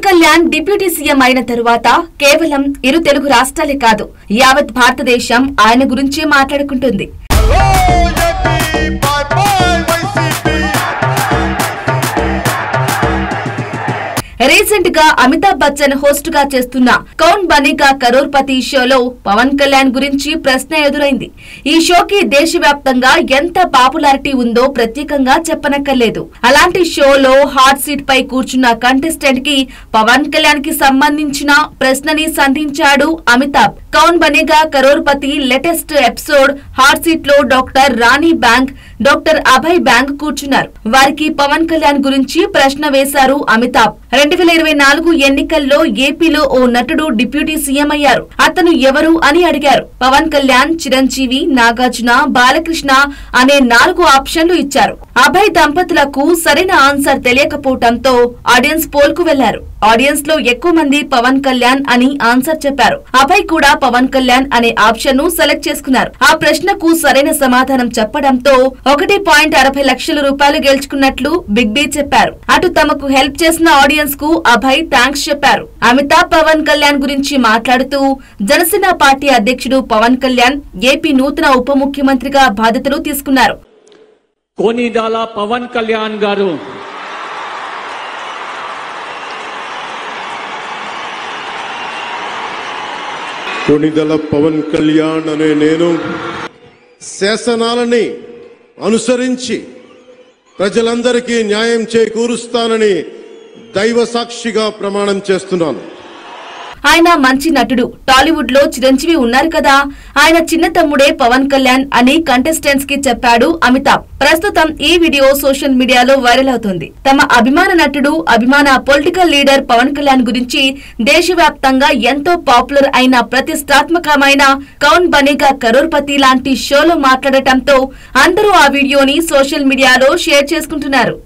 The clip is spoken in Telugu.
పవన్ కళ్యాణ్ డిప్యూటీ సీఎం అయిన తరువాత కేవలం ఇరు తెలుగు రాష్ట్రాలే కాదు యావత్ భారతదేశం ఆయన గురించే మాట్లాడుకుంటుంది. రీసెంట్ గా అమితాబ్ బచ్చన్ హోస్ట్ గా చేస్తున్న కౌన్ బనేగా కరోర్పతి షోలో పవన్ కళ్యాణ్ గురించి ప్రశ్న ఎదురైంది. ఈ షోకి దేశవ్యాప్తంగా ఎంత పాపులారిటీ ఉందో ప్రత్యేకంగా చెప్పనక్కర్లేదు. అలాంటి షోలో హాట్ సీట్ పై కూర్చున్న కంటెస్టెంట్ కి పవన్ కళ్యాణ్ కి సంబంధించిన ప్రశ్నని సంధించాడు అమితాబ్. కౌన్ Banega crorepati latest episode hot seat లో డాక్టర్ రాణి బ్యాంక్, డాక్టర్ అభయ్ బ్యాంక్ కూర్చున్నారు. వారికి పవన్ కళ్యాణ్ గురించి ప్రశ్న వేశారు అమితాబ్. 2024 ఎన్నికల్లో ఏపీలో ఓ నటుడు డిప్యూటీ సీఎం అయ్యారు. అతను ఎవరు అని అడిగారు. పవన్ కళ్యాణ్, చిరంజీవి, నాగార్జున, బాలకృష్ణ అనే 4 ఆప్షన్లు ఇచ్చారు. అభయ్ దంపతులకు సరైన ఆన్సర్ తెలియకపోవడంతో ఆడియన్స్ పోల్ కు వెళ్లారు. ఆడియన్స్ లో ఎక్కువ మంది పవన్ కళ్యాణ్ అని ఆన్సర్ చెప్పారు. అభయ్ కూడా పవన్ కళ్యాణ్ అనే ఆప్షన్ ను సెలెక్ట్ చేసుకున్నారు. ఆ ప్రశ్నకు సరైన సమాధానం చెప్పడంతో 1.60 లక్షల రూపాయలు గెలుచుకున్నట్లు బిగ్ బి చెప్పారు. అటు తమకు హెల్ప్ చేసిన ఆడియన్స్ కు అభయ్ థాంక్స్ చెప్పారు. అమితాబ్ పవన్ కళ్యాణ్ గురించి మాట్లాడుతూ జనసేన పార్టీ అధ్యక్షుడు పవన్ కళ్యాణ్ ఏపీ నూతన ఉప ముఖ్యమంత్రిగా బాధ్యతలు తీసుకున్నారు. కొనిదల పవన్ కళ్యాణ్ గారు కొనిదల పవన్ కళ్యాణ్ అనే నేను శాసనాలని అనుసరించి ప్రజలందరికీ న్యాయం చేకూరుస్తానని దైవ సాక్షిగా ప్రమాణం చేస్తున్నాను. ఆయన మంచి నటుడు. టాలీవుడ్ లో చిరంజీవి ఉన్నారు కదా, ఆయన చిన్న తమ్ముడే పవన్ కళ్యాణ్ అని కంటెస్టెంట్స్ కి చెప్పాడు అమితాబ్. ప్రస్తుతం ఈ వీడియో సోషల్ మీడియాలో వైరల్ అవుతుంది. తమ అభిమాన నటుడు, అభిమాన పొలిటికల్ లీడర్ పవన్ కళ్యాణ్ గురించి దేశవ్యాప్తంగా ఎంతో పాపులర్ అయిన ప్రతిష్టాత్మకమైన కౌన్ బనేగా కరోర్పతి లాంటి షోలో మాట్లాడటంతో అందరూ ఆ వీడియోని సోషల్ మీడియాలో షేర్ చేసుకుంటున్నారు.